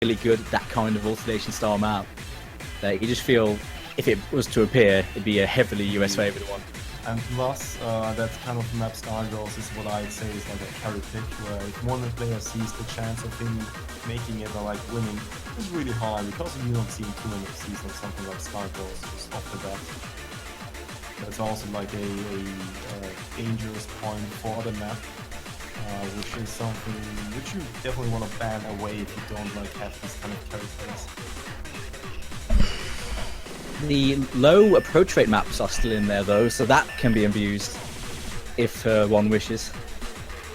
really good at that kind of alternation style map. Like, you just feel if it was to appear, it'd be a heavily US favored one. And plus, that kind of map style goals is what I'd say is like a carry pick, where if one player sees the chance of him making it or like winning, it's really hard because you don't see too many sees like something like Star Goals just off the bat. That's also like a dangerous point for the map, which is something which you definitely want to ban away if you don't like have these kind of characters. The low approach rate maps are still in there though, so that can be abused if one wishes.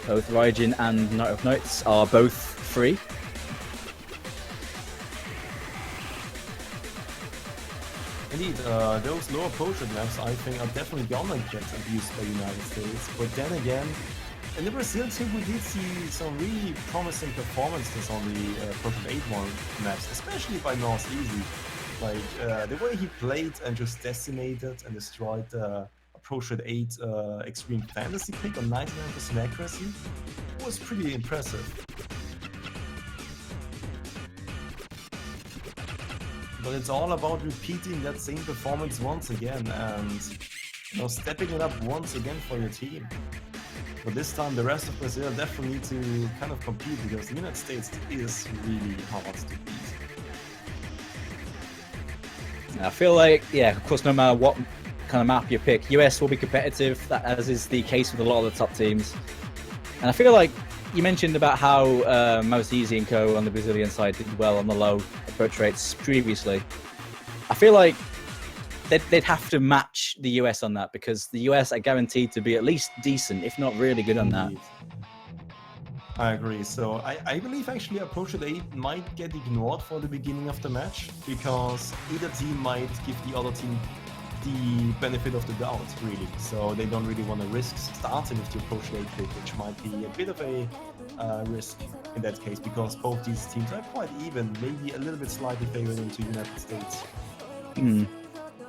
Both Raijin and Night of Nights are both free. Indeed, those low approach rate maps I think are definitely gonna get abused by the United States, but then again, in the Brazil team we did see some really promising performances on the approach rate 8-1 maps, especially by North Easy. Like, the way he played and just decimated and destroyed the approach rate 8 Extreme Fantasy pick on 99% accuracy was pretty impressive. But it's all about repeating that same performance once again and stepping it up once again for your team. But this time the rest of Brazil definitely need to kind of compete because the United States is really hard to beat. I feel like, yeah, of course, no matter what kind of map you pick, US will be competitive, as is the case with a lot of the top teams. And I feel like you mentioned about how Most Easy and co on the Brazilian side did well on the low approach rates previously. I feel like they'd have to match the US on that because the US are guaranteed to be at least decent, if not really good on that. I agree. So I believe actually approach rate 8 might get ignored for the beginning of the match because either team might give the other team the benefit of the doubt, really. So they don't really want to risk starting with the approach rate 8 pick, which might be a bit of a risk in that case because both these teams are quite even, maybe a little bit slightly favored into United States.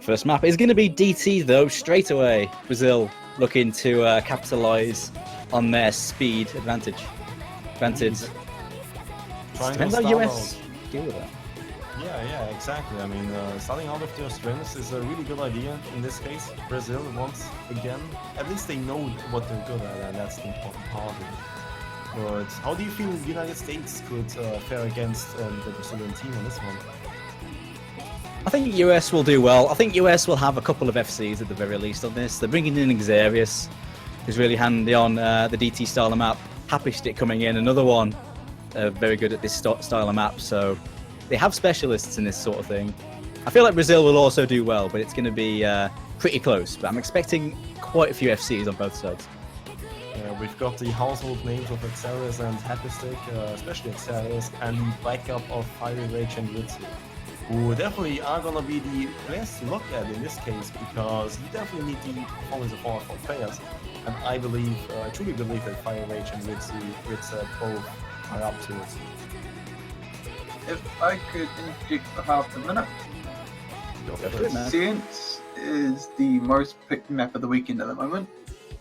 First map is going to be DT though, straight away. Brazil looking to capitalize on their speed advantage. Depends how US deal with that. Yeah, exactly. I mean, starting out with their strengths is a really good idea in this case. Brazil, once again, at least they know what they're good at, and that's the important part of it. But how do you feel the United States could fare against the Brazilian team on this one? I think US will do well. I think US will have a couple of FCs at the very least on this. They're bringing in Xarius, who's really handy on the DT style of map. Happy Stick coming in, another one very good at this style of map. So they have specialists in this sort of thing. I feel like Brazil will also do well, but it's going to be pretty close. But I'm expecting quite a few FCs on both sides. We've got the household names of Xarius and Happy Stick, especially Xarius, and the backup of Fiery Rage and Ritsu, who definitely are going to be the players to look at in this case because you definitely need the performance of all four players. And I truly believe that Fire Rage and Ritsu both are up to it. If I could interject for half a minute. Sense is the most picked map of the weekend at the moment.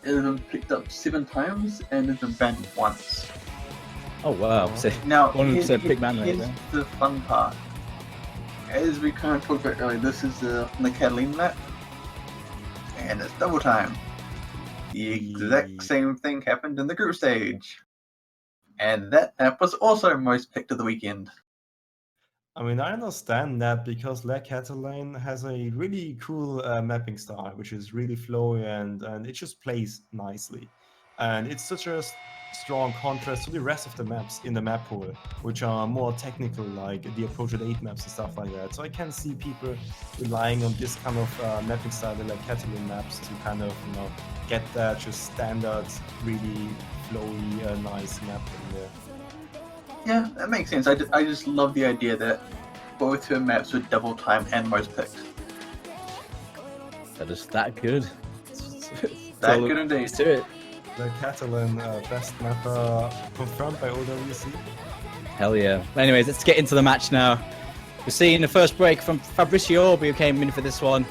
It has been picked up 7 times and has been banned once. Oh wow! So now, 100% pick ban rate. Here's the fun part. As we kind of talked about earlier, this is the Catalina map, and it's double time. The exact same thing happened in the group stage. And that map was also most picked of the weekend. I mean, I understand that because La Catalan has a really cool mapping style, which is really flowy and it just plays nicely. And it's such a strong contrast to the rest of the maps in the map pool, which are more technical, like the approach at 8 maps and stuff like that. So I can see people relying on this kind of mapping style, like Catalan maps, to kind of, get that just standard, really flowy, nice map in there. Yeah, that makes sense. I just love the idea that both her maps were double time and most picked. That is that good. That good indeed. To it. The Catalan best mapper confirmed by OWC. Hell yeah. Anyways, let's get into the match now. We're seeing the first break from Fabricio, who came in for this one.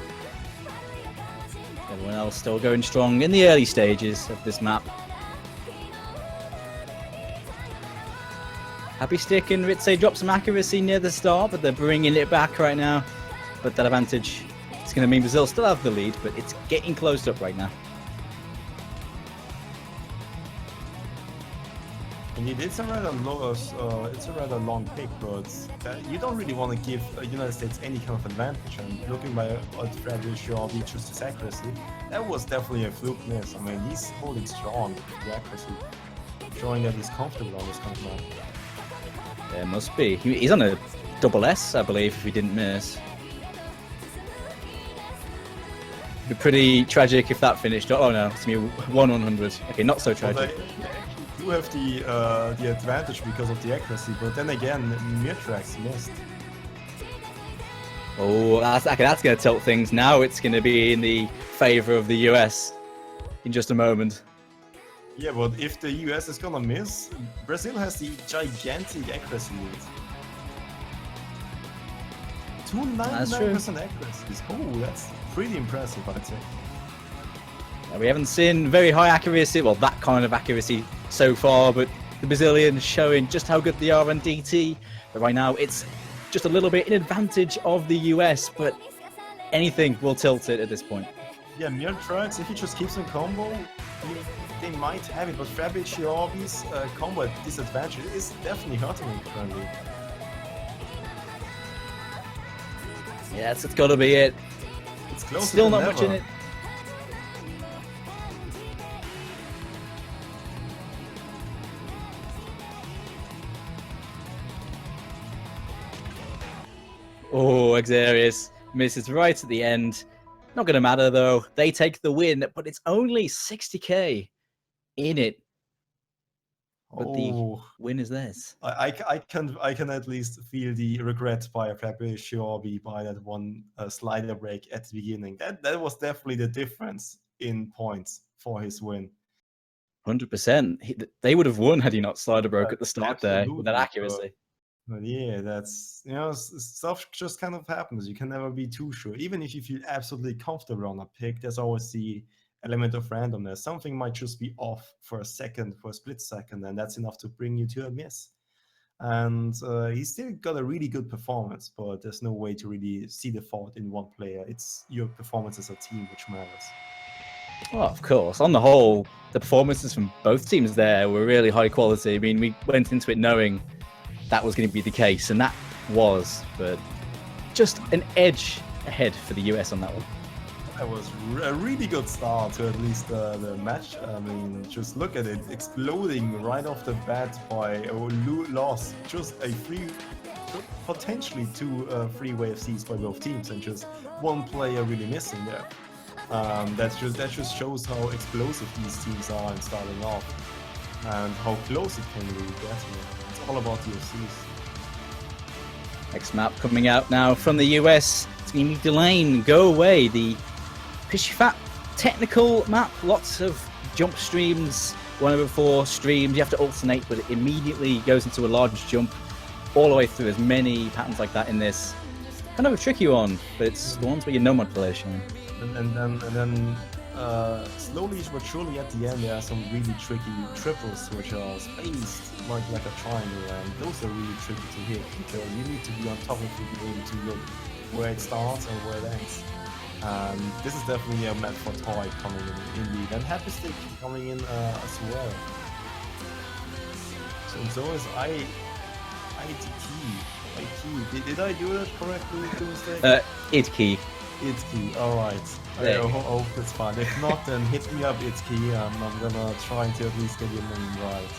Everyone else still going strong in the early stages of this map. Happy Stick and Ritze dropped some accuracy near the start, but they're bringing it back right now. But that advantage, it's going to mean Brazil still have the lead, but it's getting closed up right now. Indeed, it's a rather long pick, but you don't really want to give United States any kind of advantage. And looking by what Frederick Shaw just his accuracy, that was definitely a fluke miss. I mean, he's holding strong with the accuracy, showing that he's comfortable on this kind of map. There must be. He's on a double S, I believe, if he didn't miss. It'd be pretty tragic if that finished. Oh no, it's me 1/100. Okay, not so tragic. Well, they do have the advantage because of the accuracy, but then again, Mirtrax missed. Oh, that's going to tilt things. Now it's going to be in the favor of the US in just a moment. Yeah, but if the US is gonna miss, Brazil has the gigantic accuracy lead. 299% accuracy. Oh, that's pretty impressive, I'd say. We haven't seen very high accuracy, well, that kind of accuracy so far, but the Brazilians showing just how good they are on DT. But right now, it's just a little bit in advantage of the US, but anything will tilt it at this point. Yeah, Mirtrax, if he just keeps on combo, they might have it, but Fabi's combo disadvantage is definitely hurting him currently. Yeah, it's got to be it. It's close. Still not much in it. Oh, Xarius misses right at the end. Not going to matter, though. They take the win, but it's only 60k in it. But the win is theirs. I can at least feel the regret by Fabi Shiobi by that one slider break at the beginning. That was definitely the difference in points for his win. 100%. They would have won had he not slider broke at the start there with that accuracy. But yeah, that's, stuff just kind of happens. You can never be too sure. Even if you feel absolutely comfortable on a pick, there's always the element of randomness. Something might just be off for a split second, and that's enough to bring you to a miss. And he still got a really good performance, but there's no way to really see the fault in one player. It's your performance as a team which matters. Well, of course. On the whole, the performances from both teams there were really high quality. I mean, we went into it knowing that was going to be the case, and that was, but just an edge ahead for the US on that one. That was a really good start to at least the match. I mean, just look at it, exploding right off the bat by a loss. Just potentially two free WFCs by both teams, and just one player really missing there. That just shows how explosive these teams are in starting off, and how close it can really get here. It's all about the UFCs. Next map coming out now from the US. It's going to be Delane, Go Away, the Pishfat technical map. Lots of jump streams, 1/4 streams. You have to alternate, but it immediately goes into a large jump all the way through. There's many patterns like that in this. Kind of a tricky one, but it's the ones where you know mod players. And then slowly but surely at the end there are some really tricky triples which are spaced like a triangle, and those are really tricky to hit because you need to be on top of it to be able to look where it starts and where it ends. And this is definitely a map for Toy coming in lead, and Happy Stick coming in as well. So is IT. Did I do that correctly? Idkey. Itki, alright. I hope that's fine. If not, then hit me up, Itki. I'm gonna try to at least get your name right.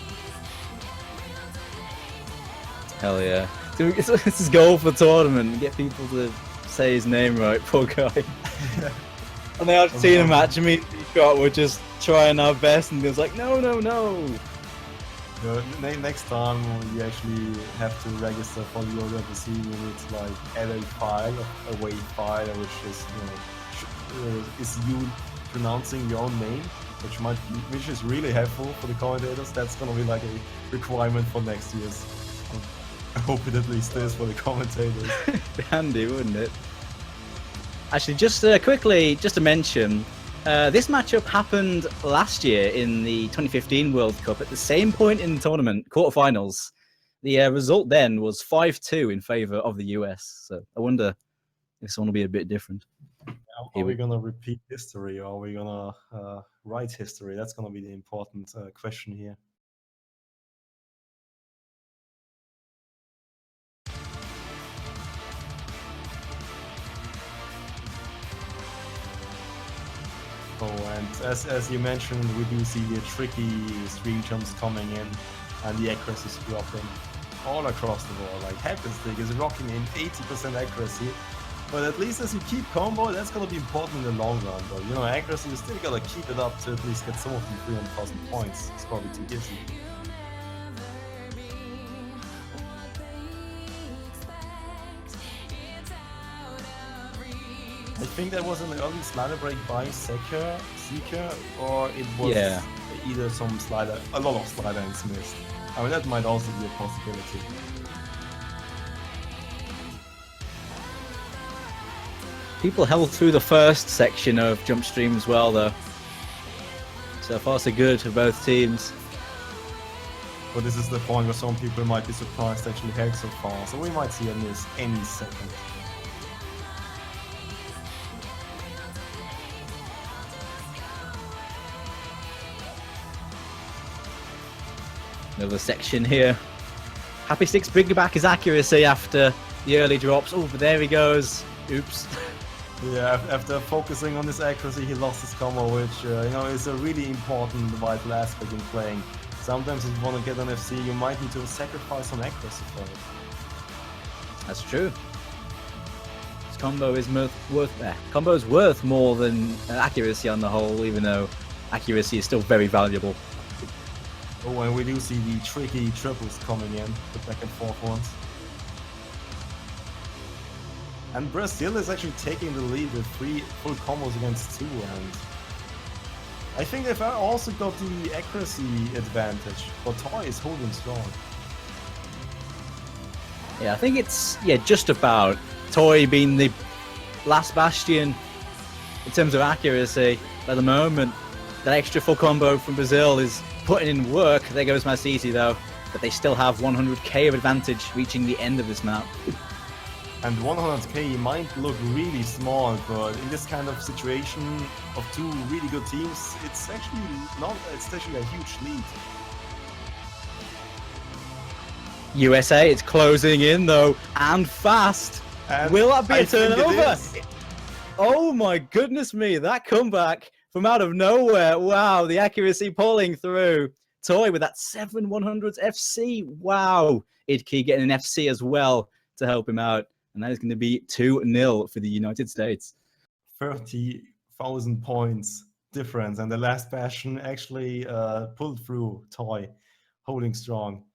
Hell yeah. It's his goal for the tournament, get people to say his name right, poor guy. And the Argentina match, me and Scott were just trying our best, and he was like, no. Next time you actually have to register for the OWC, you need to like add a file, a WAV file, which is is you pronouncing your own name, which is really helpful for the commentators. That's gonna be like a requirement for next year's. I hope it at least is for the commentators. Be handy, wouldn't it? Actually, just quickly, just to mention, this matchup happened last year in the 2015 World Cup at the same point in the tournament, quarterfinals. the result then was 5-2 in favor of the US. So I wonder if this one will be a bit different. Are we going to repeat history, or are we going to write history? That's going to be the important question here. Oh, and as you mentioned, we do see the tricky stream jumps coming in, and the accuracy is dropping all across the board. Like Hackenstick is rocking in 80% accuracy, but at least as you keep combo, that's gonna be important in the long run. But you know, accuracy, you still gotta keep it up to at least get some of the 300,000 points. It's probably too easy. I think that was an early slider break by Seeker, or it was either some slider, a lot of slider and missed. I mean, that might also be a possibility. People held through the first section of jump stream as well, though. So far, so good for both teams. But this is the point where some people might be surprised actually held so far, so we might see a miss any second. Another section here. Happy Sticks bringing back his accuracy after the early drops. Oh, but there he goes. Oops. Yeah, after focusing on his accuracy, he lost his combo, which you know, is a really important vital aspect in playing. Sometimes if you want to get an FC, you might need to sacrifice some accuracy for it. That's true. This combo is worth more than accuracy on the whole, even though accuracy is still very valuable. Oh, and we do see the tricky triples coming in, the back and forth ones. And Brazil is actually taking the lead with 3 full combos against 2, and I think they've also got the accuracy advantage, but Toy is holding strong. Yeah, I think it's just about Toy being the last bastion in terms of accuracy at the moment. That extra full combo from Brazil is putting in work. There goes Masisi though, but they still have 100k of advantage reaching the end of this map. And 100k might look really small, but in this kind of situation of 2 really good teams, it's actually not. It's actually a huge lead. USA, it's closing in though, and fast. And will that be a turnover? Oh my goodness me, that comeback from out of nowhere. Wow, the accuracy pulling through. Toy with that 7/100 FC. Wow. Idkey getting an FC as well to help him out. And that is going to be 2-0 for the United States. 30,000 points difference. And the last bastion actually pulled through Toy, holding strong.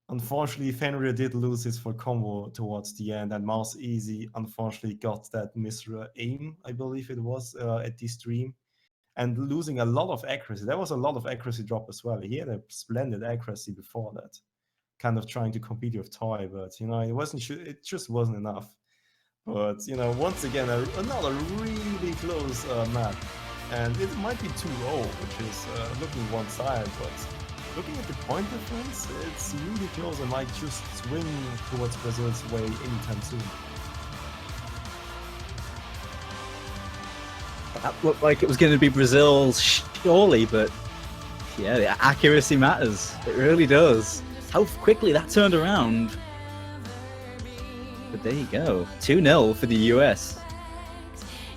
Unfortunately, Fenrir did lose his full combo towards the end. And Mouse Easy unfortunately got that misra aim, I believe it was, at the stream. And losing a lot of accuracy. There was a lot of accuracy drop as well. He had a splendid accuracy before that. Kind of trying to compete with Toy, but you know, it just wasn't enough. But you know, once again, another really close map, and it might be too low, which is looking one side, but looking at the point difference, it's really close and might just swing towards Brazil's way anytime soon. That looked like it was going to be Brazil's surely, but yeah, the accuracy matters. It really does. How quickly that turned around. But there you go. 2-0 for the US.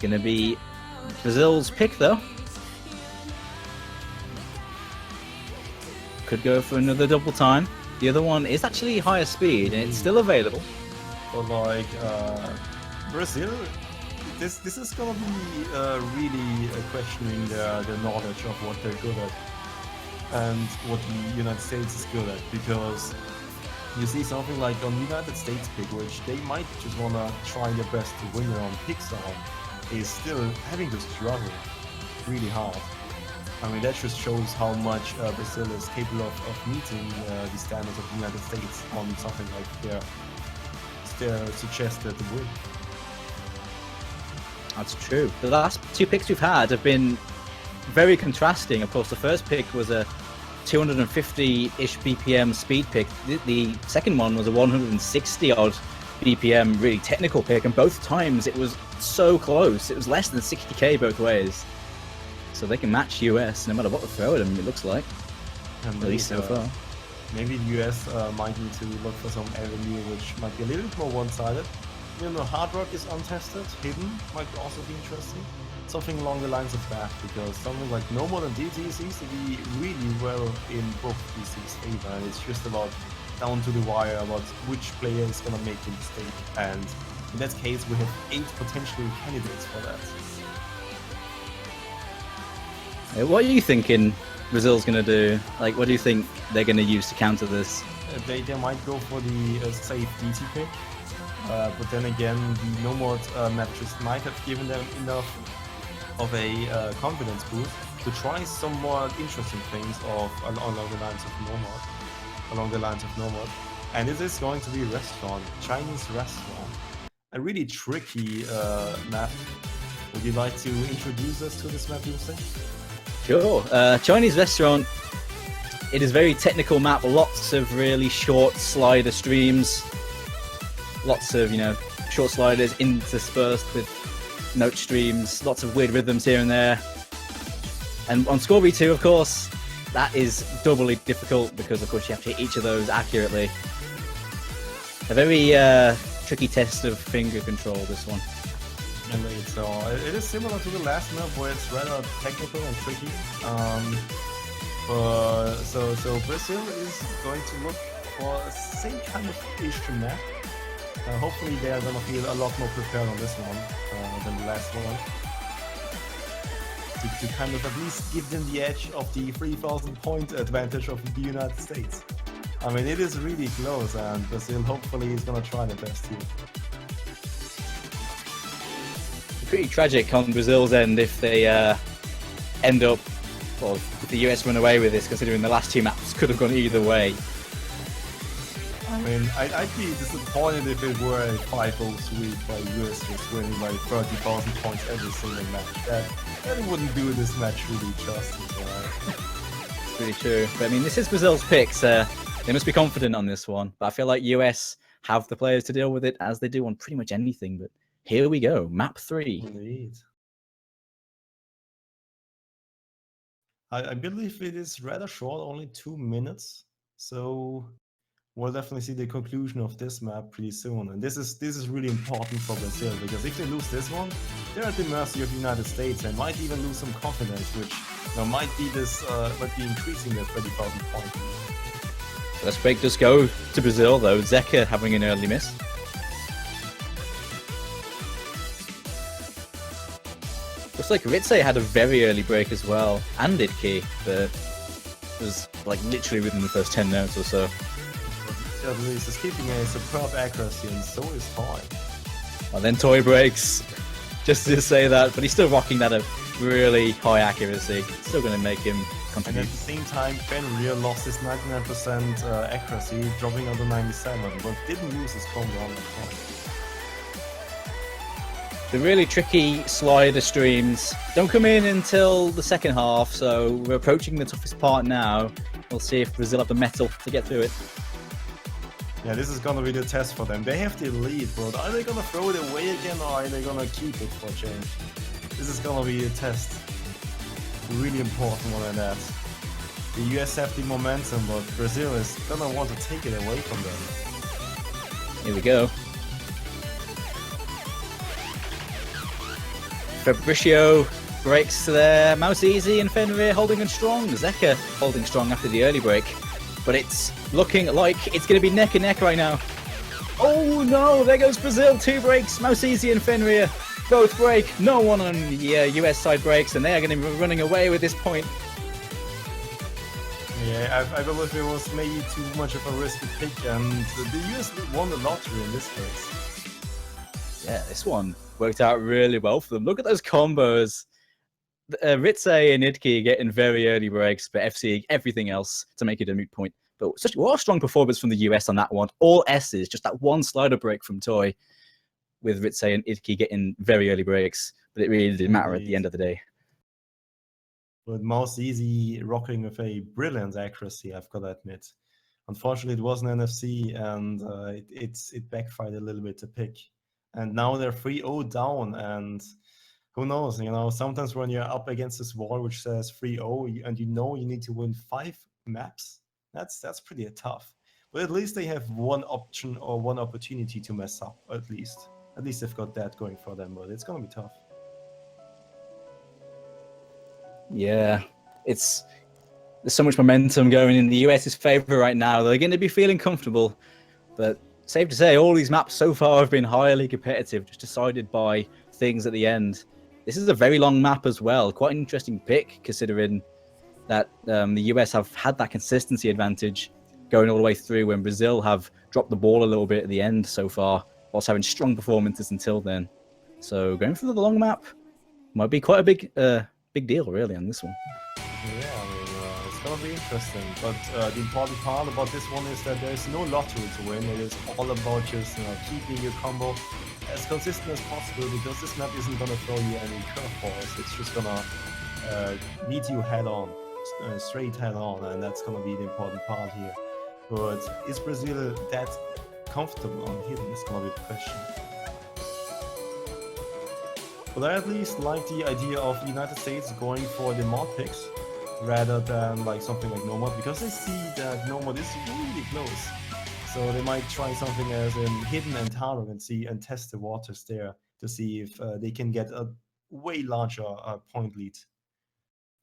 Gonna be Brazil's pick though. Could go for another double time. The other one is actually higher speed and it's still available. But like Brazil, this is gonna be really questioning their knowledge of what they're good at. And what the United States is good at, because you see something like on United States pick, which they might just want to try their best to win their own picks on, is still having to struggle really hard. I mean, that just shows how much Brazil is capable of meeting the standards of the United States on something like their suggested win. That's true. The last 2 picks we've had have been very contrasting. Of course, the first pick was a 250-ish BPM speed pick. The second one was a 160-odd BPM really technical pick, and both times it was so close. It was less than 60k both ways. So they can match US no matter what they throw at them, it looks like. And At least so far. Maybe the US might need to look for some avenue which might be a little bit more one-sided. You know, Hard Rock is untested, Hidden might also be interesting. Something along the lines of that, because something like No More Than DT seems to be really well in both DC's favor, and it's just about down to the wire about which player is gonna make the mistake. And in that case, we have 8 potential candidates for that. What are you thinking Brazil's going to do? Like, what do you think they're going to use to counter this? They might go for the safe DT pick, but then again, the No More matches might have given them enough of a confidence boost to try some more interesting things along the lines of No More. And it is going to be a restaurant, Chinese restaurant, a really tricky map. Would you like to introduce us to this map, you say? Sure. Chinese restaurant. It is a very technical map. Lots of really short slider streams. Lots of, short sliders interspersed with note streams. Lots of weird rhythms here and there. And on Score V2, of course, that is doubly difficult because, of course, you have to hit each of those accurately. A very tricky test of finger control, this one. Indeed, so it is similar to the last map where it's rather technical and tricky. So Brazil is going to look for the same kind of issue map. Hopefully they are going to feel a lot more prepared on this one than the last one. To kind of at least give them the edge of the 3,000 point advantage of the United States. I mean, it is really close, and Brazil hopefully is going to try the best here. Pretty tragic on Brazil's end if they end up, or if the US run away with this, considering the last two maps could have gone either way. I mean, I'd be disappointed if it were a 5-0 sweep by US just winning by 30,000 points every single match. That wouldn't do this match really justice. It's pretty true. But I mean, this is Brazil's picks. They must be confident on this one. But I feel like US have the players to deal with it, as they do on pretty much anything. But here we go, map 3. Indeed. I believe it is rather short, only 2 minutes. So we'll definitely see the conclusion of this map pretty soon. And this is really important for Brazil, because if they lose this one, they're at the mercy of the United States and might even lose some confidence, which might be increasing their 30,000 points. Let's break does go to Brazil though. Zeka having an early miss. Looks like Ritze had a very early break as well, and did key, but was like literally within the first 10 notes or so. Certainly, he's keeping a superb accuracy, and so is Toy. And then Toy breaks, just to say that, but he's still rocking that at really high accuracy. It's still going to make him contribute. And at the same time, Fenrir lost his 99% accuracy, dropping under 97, but didn't lose his combo on the point. The really tricky slider streams don't come in until the second half, so we're approaching the toughest part now. We'll see if Brazil have the metal to get through it. Yeah, this is gonna be the test for them. They have the lead, but are they gonna throw it away again, or are they gonna keep it for a change? This is gonna be a test. A really important one at that. The US have the momentum, but Brazil is gonna want to take it away from them. Here we go. Fabricio breaks there. Mouse Easy and Fenrir holding on strong. Zeka holding strong after the early break. But it's looking like it's going to be neck and neck right now. Oh no, there goes Brazil. 2 breaks. Mouse Easy and Fenrir both break. No one on the US side breaks, and they are going to be running away with this point. Yeah, I believe it was maybe too much of a risky pick, and the US won the lottery in this case. Yeah, this one worked out really well for them. Look at those combos. Ritze and Idki getting very early breaks, but FC everything else to make it a moot point. But what a strong performance from the US on that one. All S's, just that one slider break from Toy, with Ritze and Idki getting very early breaks. But it really didn't matter at the end of the day. But Mouse Easy rocking with a brilliant accuracy, I've got to admit. Unfortunately, it was an NFC, and it backfired a little bit to pick. And now they're 3-0 down, and who knows? You know, sometimes when you're up against this wall which says 3-0, and you know you need to win 5 maps, that's pretty tough. But at least they have one option or one opportunity to mess up. At least they've got that going for them. But it's gonna be tough. Yeah, there's so much momentum going in the US's favor right now. They're going to be feeling comfortable, but safe to say, all these maps so far have been highly competitive, just decided by things at the end. This is a very long map as well. Quite an interesting pick, considering that the US have had that consistency advantage going all the way through, when Brazil have dropped the ball a little bit at the end so far, whilst having strong performances until then. So going for the long map might be quite a big deal, really, on this one. Yeah, I mean, it's gonna be interesting. But the important part about this one is that there's no lottery to win. It is all about just keeping your combo as consistent as possible, because this map isn't gonna throw you any curveballs. It's just gonna meet you head on, straight head on, and that's gonna be the important part here. But is Brazil that comfortable on Hidden? Is gonna be the question. But I at least like the idea of the United States going for the mod picks rather than like something like Nomad, because they see that Nomad is really close. So they might try something as in Hidden and Tarot and test the waters there to see if they can get a way larger point lead.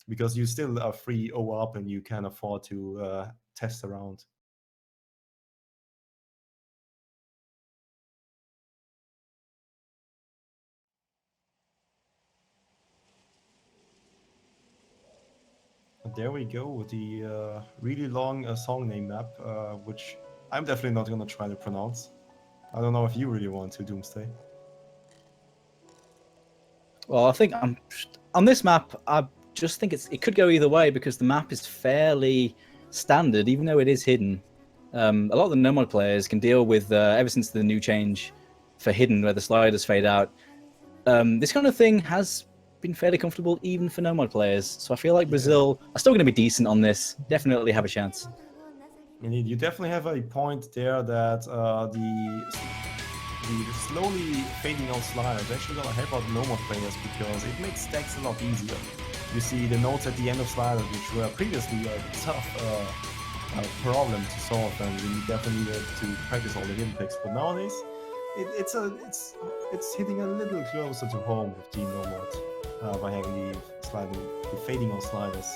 Because you still are 3-0 up and you can afford to test around. There we go, the really long song name map, which I'm definitely not going to try to pronounce. I don't know if you really want to, Doomsday. Well, I think on this map, I just think it could go either way, because the map is fairly standard, even though it is hidden. A lot of the Nomad players can deal with, ever since the new change for Hidden, where the sliders fade out, this kind of thing has been fairly comfortable even for Nomad players. So I feel like Brazil are still going to be decent on this. Definitely have a chance. Indeed, you definitely have a point there that the slowly fading out sliders actually gonna help out Nomad players, because it makes stacks a lot easier. You see the nodes at the end of sliders, which were previously a tough problem to solve, and you definitely needed to practice all the hidden picks. But nowadays, it's hitting a little closer to home with the Nomad by having the fading out sliders.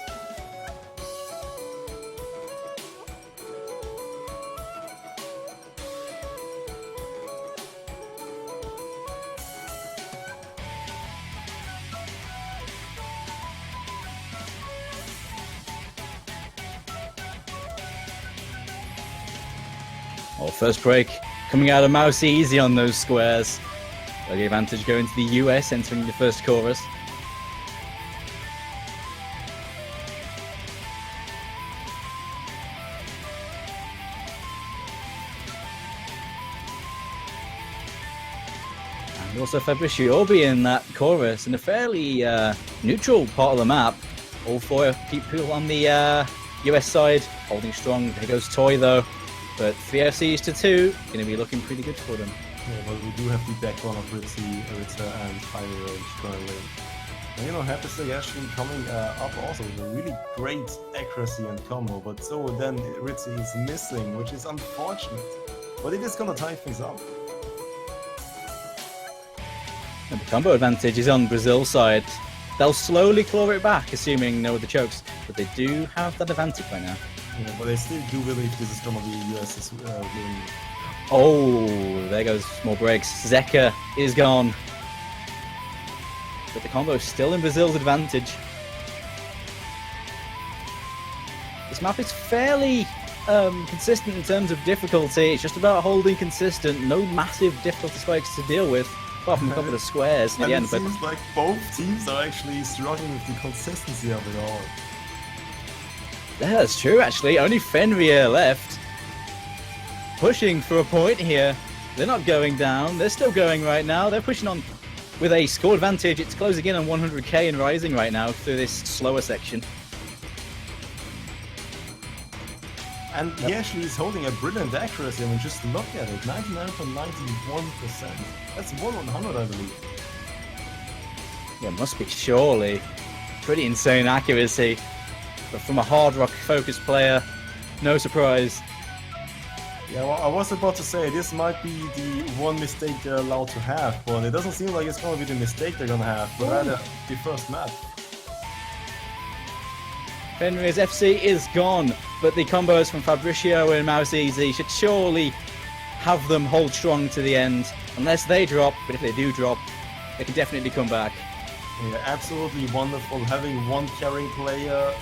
Well, first break coming out of Mouse Easy on those squares. So the advantage going to the US entering the first chorus. And also Fabricio in that chorus in a fairly neutral part of the map. All 4 people on the US side holding strong. There goes Toy though. But 3 FCs to 2, going to be looking pretty good for them. Yeah, but we do have the backbone of Ritzy, and Fire Rage currently. And you know, Happy actually coming up also with a really great accuracy and combo, but so then Ritzy is missing, which is unfortunate. But it is going to tie things up. And the combo advantage is on Brazil's side. They'll slowly claw it back, assuming no other chokes, but they do have that advantage right now. Yeah, but I still do believe this is going to be US's win. Oh, there goes more breaks. Zeka is gone. But the combo is still in Brazil's advantage. This map is fairly consistent in terms of difficulty. It's just about holding consistent. No massive difficulty spikes to deal with, apart from a couple of squares at the end. It seems like both teams are actually struggling with the consistency of it all. Yeah, that's true, actually. Only Fenrir left. Pushing for a point here. They're not going down. They're still going right now. They're pushing on with a score advantage. It's closing in on 100k and rising right now through this slower section. And he actually is holding a brilliant accuracy. I mean, just look at it, 99.91%. That's 1/100, I believe. Yeah, must be surely pretty insane accuracy. But from a hard rock focused player, no surprise. Yeah, well, I was about to say, this might be the one mistake they're allowed to have, but it doesn't seem like it's going to be the mistake they're going to have, but rather the first map. Fenrir's FC is gone, but the combos from Fabricio and Mouse Easy should surely have them hold strong to the end, unless they drop. But if they do drop, they can definitely come back. Yeah, absolutely wonderful having one carrying player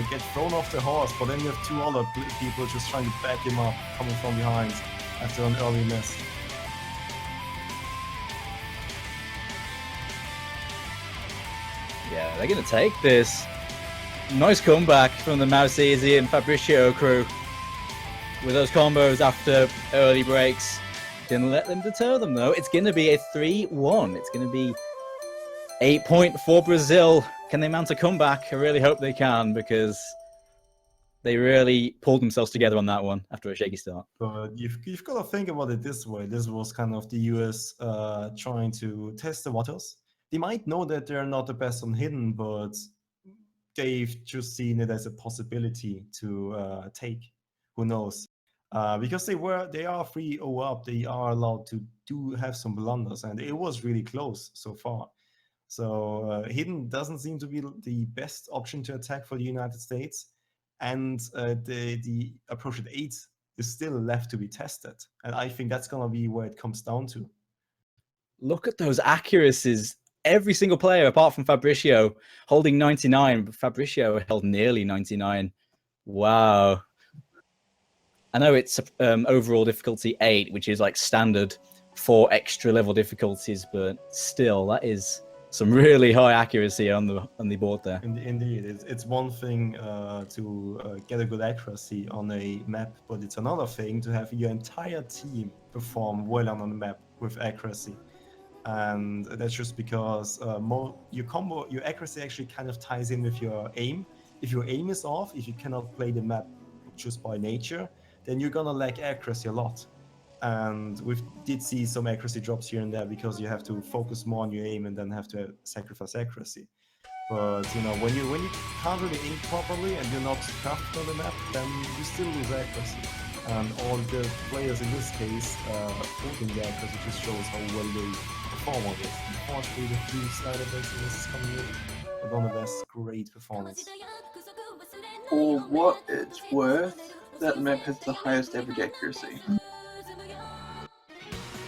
get thrown off the horse, but then you have two other people just trying to back him up, coming from behind after an early miss. Yeah, they're going to take this. Nice comeback from the Mouse Easy and Fabricio crew with those combos after early breaks. Didn't let them deter them though. It's going to be a 3-1. It's going to be 8 point for Brazil. Can they mount a comeback? I really hope they can, because they really pulled themselves together on that one after a shaky start. But you've got to think about it this way. This was kind of the US trying to test the waters. They might know that they're not the best on hidden, but they've just seen it as a possibility to take. Who knows? Because they are 3-0 up. They are allowed to have some blunders, and it was really close so far. So hidden doesn't seem to be the best option to attack for the United States, and the approach at 8 is still left to be tested. And I think that's gonna be where it comes down to. Look at those accuracies. Every single player, apart from Fabricio, holding 99. But Fabricio held nearly 99. Wow. I know it's overall difficulty 8, which is like standard for extra level difficulties, but still, that is some really high accuracy on the board there. Indeed, it's one thing to get a good accuracy on a map, but it's another thing to have your entire team perform well on the map with accuracy. And that's just because your accuracy actually kind of ties in with your aim. If your aim is off, if you cannot play the map just by nature, then you're gonna lack accuracy a lot. And we did see some accuracy drops here and there because you have to focus more on your aim and then have to sacrifice accuracy. But you know, when you can't really aim properly and you're not crafted on the map, then you still lose accuracy. And all the players in this case holding the accuracy just shows how well they perform on this. Unfortunately, the few slider breaks in this is coming in, but nonetheless, great performance. For what it's worth, that map has the highest average accuracy.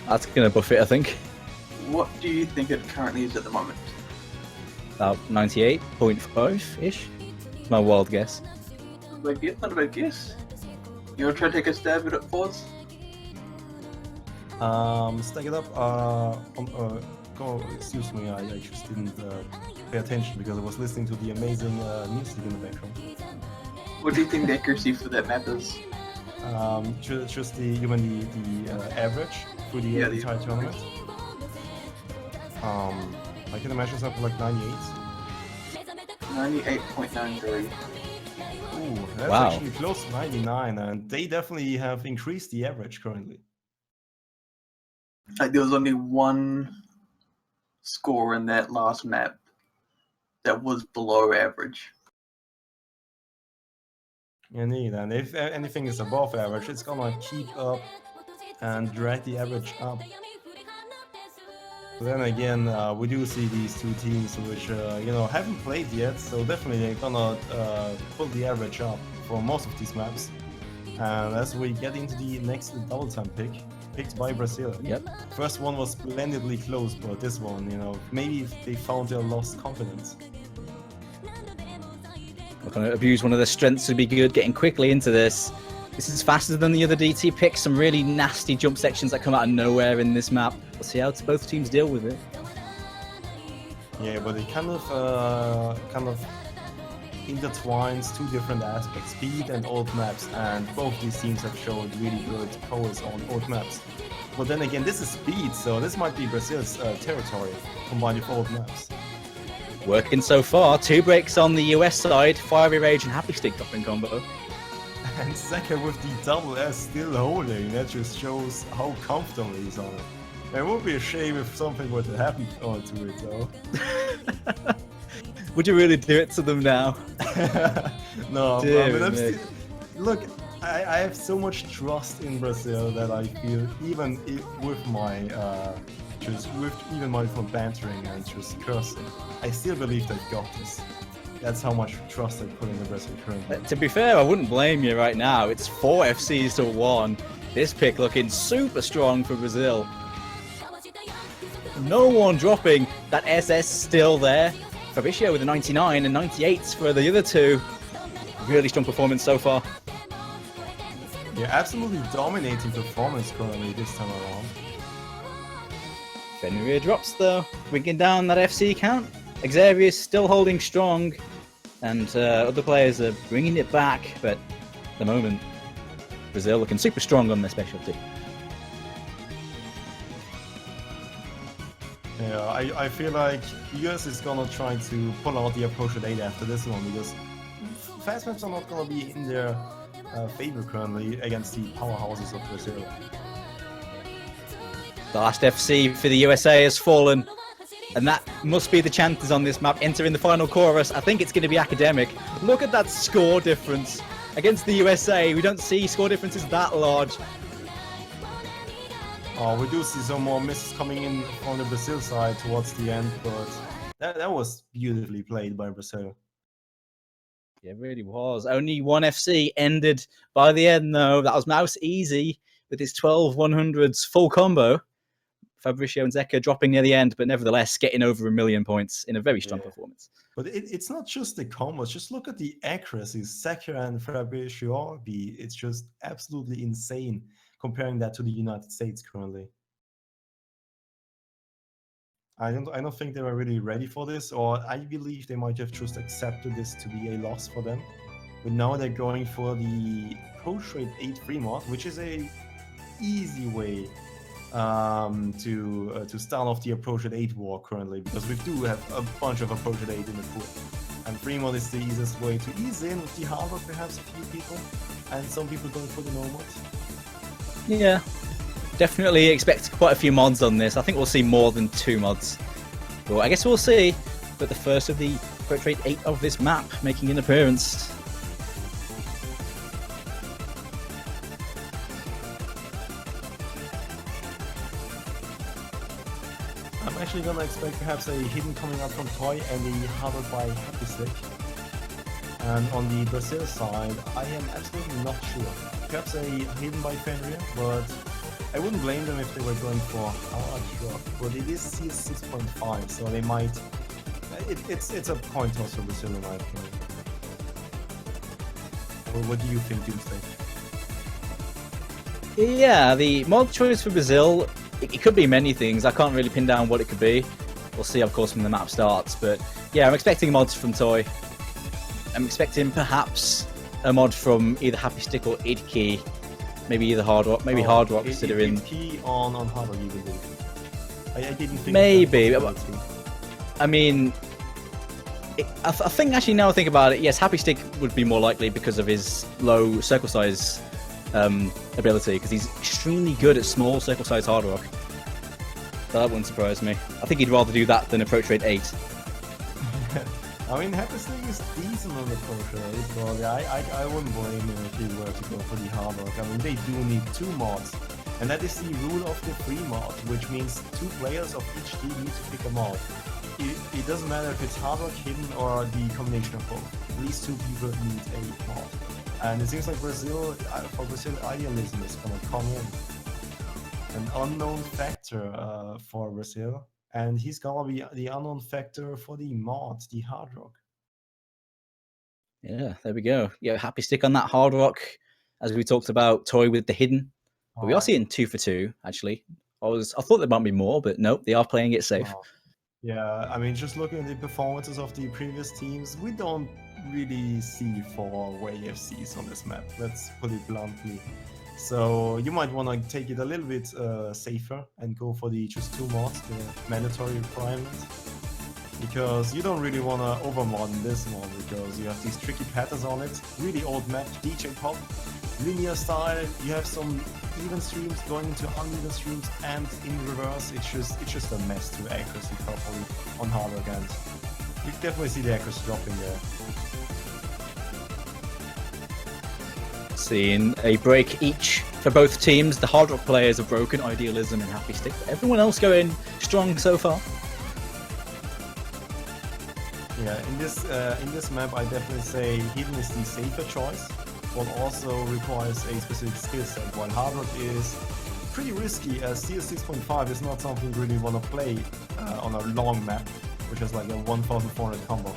That's going to buff it, I think. What do you think it currently is at the moment? About 98.5-ish. It's my wild guess. Not a bad guess. You want to try to take a stab at it, Force? Stack it up. Excuse me, I just didn't pay attention because I was listening to the amazing music in the background. What do you think the accuracy for that map is? Just the average for the entire tournament. I can imagine something like 98. 98.93. Ooh, that's wow. Actually close to 99, and they definitely have increased the average currently. Like there was only one score in that last map that was below average. Indeed, and if anything is above average, it's gonna keep up and drag the average up. But then again, we do see these two teams which haven't played yet, so definitely they're gonna pull the average up for most of these maps. And as we get into the next double time picked by Brazil. Yep. First one was splendidly close, but this one, maybe they found their lost confidence. We're going to abuse one of their strengths to be good, getting quickly into this. This is faster than the other DT picks. Some really nasty jump sections that come out of nowhere in this map. We'll see how both teams deal with it. Yeah, but they kind of intertwines two different aspects, speed and old maps, and both these teams have shown really good prowess on old maps. But then again, this is speed, so this might be Brazil's territory, combined with old maps. Working so far. 2 breaks on the US side. Fiery Rage and Happy Stick dropping combo. And Zeka with the double S still holding, that just shows how comfortable he's on it. It would be a shame if something were to happen to it though. Would you really do it to them now? No, Dear I'm me. look, I have so much trust in Brazil that I feel even with my even my bantering and just cursing, I still believe they've got this. That's how much trust I put in the Brazil currently. To be fair, I wouldn't blame you right now. It's 4 FCs to 1. This pick looking super strong for Brazil. No one dropping. That SS still there. Fabricio with a 99 and 98s for the other two. Really strong performance so far. Yeah, absolutely dominating performance currently this time around. Fenrir drops though, bringing down that FC count. Xavier's still holding strong, and other players are bringing it back, but at the moment, Brazil looking super strong on their specialty. Yeah, I feel like US is gonna try to pull out the approach at 8 after this one, because fast maps are not gonna be in their favor currently against the powerhouses of Brazil. The last FC for the USA has fallen, and that must be the chances on this map entering the final chorus. I think it's going to be Academic. Look at that score difference. Against the USA, we don't see score differences that large. Oh, we do see some more misses coming in on the Brazil side towards the end, but that was beautifully played by Brazil. Yeah, it really was. Only 1 FC ended by the end, though. That was Mouse Easy with his 12 100s full combo. Fabricio and Zeka dropping near the end, but nevertheless getting over 1 million points in a very strong performance. But it's not just the combos, just look at the accuracy. Zeka and Fabricio, it's just absolutely insane comparing that to the United States currently. I don't think they were really ready for this, or I believe they might have just accepted this to be a loss for them. But now they're going for the Approach Rate 8 free mod, which is a easy way to start off the Approach at 8 war currently, because we do have a bunch of Approach at 8 in the pool. And free mod is the easiest way to ease in with the hardware, perhaps a few people, and some people going for the no mods. Yeah, definitely expect quite a few mods on this. I think we'll see more than 2 mods. Well, I guess we'll see. But the first of the Approach Rate 8 of this map making an appearance. I'm actually gonna expect perhaps a hidden coming out from Toy and a harbored by Happy Stick. And on the Brazil side, I am absolutely not sure. Perhaps a hidden by Fenrir, but I wouldn't blame them if they were going for hard drop. But it is CS6.5, so they might. It's a coin toss for Brazil in my opinion. Well, what do you think, Doomsday? Yeah, the mod choice for Brazil, it could be many things. I can't really pin down what it could be. We'll see, of course, when the map starts. But yeah, I'm expecting mods from Toy. I'm expecting perhaps a mod from either Happy Stick or Idkey. Maybe either Hard Rock, maybe Hard Rock considering. Idkey on Hard Rock, you believe? I didn't think. Maybe. I mean, I think actually now I think about it, yes, Happy Stick would be more likely because of his low circle size ability, because he's extremely good at small circle size Hard Rock. So that wouldn't surprise me. I think he'd rather do that than Approach Rate 8. I mean, Happy Stick is decent on the Approach Rate, but I wouldn't blame him if he were to go for the Hard Rock. I mean, they do need 2 mods, and that is the rule of the free mod, which means 2 players of each team need to pick a mod. It doesn't matter if it's Hard Rock, Hidden, or the combination of both. At least 2 people need a mod. And it seems like for Brazil, idealism is going to come in. An unknown factor for Brazil. And he's going to be the unknown factor for the mod, the Hard Rock. Yeah, there we go. Yeah, Happy Stick on that Hard Rock, as we talked about, Toy with the Hidden. But we are seeing 2 for 2, actually. I thought there might be more, but nope, they are playing it safe. Yeah, I mean, just looking at the performances of the previous teams, we don't really see 4-way FCs on this map. Let's put it bluntly. So you might want to take it a little bit safer and go for the just 2 mods, the mandatory requirement. Because you don't really want to overmod in this one, because you have these tricky patterns on it. Really old map, DJ pop, linear style. You have some even streams going into uneven streams, and in reverse, it's just a mess to accuracy properly on harder games. You can definitely see the accuracy dropping there. Seeing a break each for both teams. The Hard Rock players have broken Idealism and Happy Stick, but everyone else going strong so far. Yeah, in this map, I definitely say Hidden is the safer choice, but also requires a specific skill set. While Hard Rock is pretty risky, as CS6.5 is not something you really want to play on a long map, which is like a 1400 combo.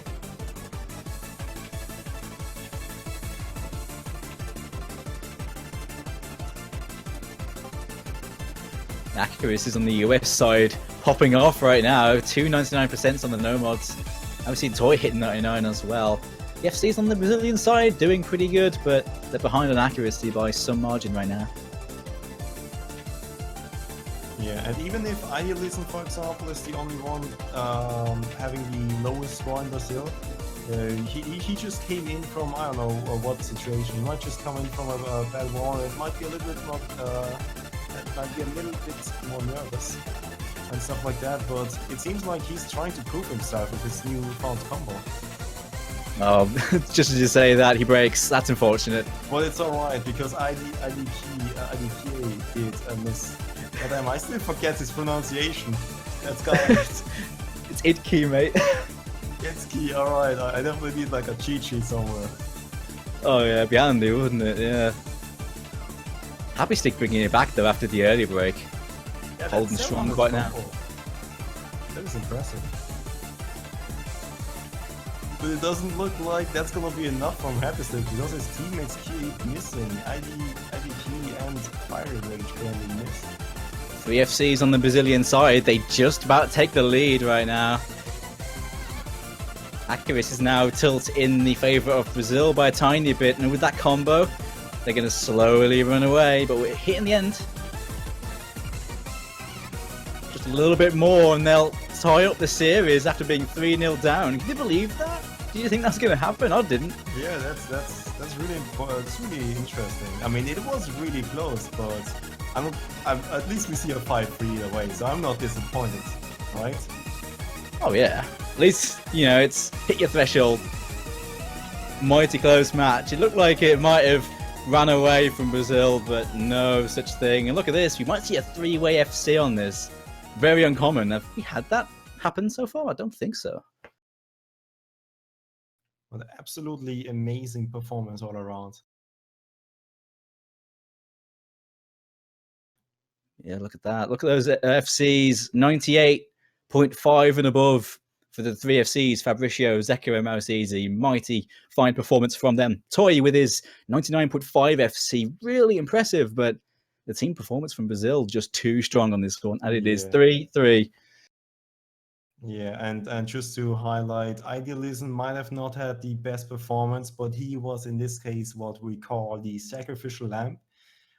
Accuracy is on the US side, popping off right now. 299% on the no mods. Obviously, Toy hitting 99 as well. The FC's on the Brazilian side, doing pretty good, but they're behind on accuracy by some margin right now. Yeah, and even if Idealism, for example, is the only one having the lowest score in Brazil, he just came in from, I don't know what situation. He might just come in from a bad war. It might be a little bit more nervous and stuff like that, but it seems like he's trying to prove himself with his newfound combo. Oh, just as you say that, he breaks. That's unfortunate. Well, it's alright, because IDK did a miss. But I still forget his pronunciation. That's correct. It's Idkey, mate. It's key, alright. I definitely need like a cheat sheet somewhere. Oh yeah, behind you, wouldn't it? Yeah. Happy Stick bringing it back though after the early break. Yeah, Holding strong right now. That is impressive. But it doesn't look like that's gonna be enough from Happy Stick, because his teammates keep missing. IDK and Fire Rage currently miss. 3 FCs on the Brazilian side. They just about take the lead right now. Accuracy is now tilt in the favour of Brazil by a tiny bit, and with that combo, they're going to slowly run away, but we're hitting the end. Just a little bit more, and they'll tie up the series after being 3-0 down. Can you believe that? Do you think that's going to happen? I didn't. Yeah, that's really important. It's really interesting. I mean, it was really close, but at least we see a 5-3 either way, so I'm not disappointed, right? Oh yeah. At least, you know, it's hit your threshold. Mighty close match. It looked like it might have ran away from Brazil, but no such thing. And look at this. We might see a 3-way FC on this. Very uncommon. Have we had that happen so far? I don't think so. Well, absolutely amazing performance all around. Yeah, look at that. Look at those FCs. 98.5 and above for the 3 FCs. Fabricio, Zekiro, Mouse Easy. Mighty fine performance from them. Toy with his 99.5 FC. Really impressive, but the team performance from Brazil just too strong on this one. And it is 3-3. Yeah, and just to highlight, Idealism might have not had the best performance, but he was in this case what we call the sacrificial lamb,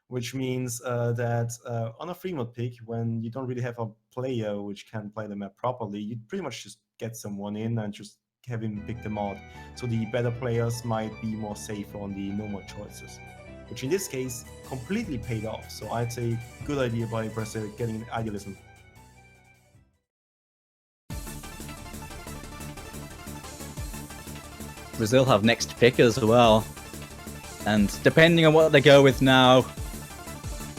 which means that on a free mod pick, when you don't really have a player which can play the map properly, you pretty much just get someone in and just have him pick the mod. So the better players might be more safe on the no mod choices, which in this case completely paid off. So I'd say good idea by Brazil getting Idealism. Brazil have next pick as well. And depending on what they go with now,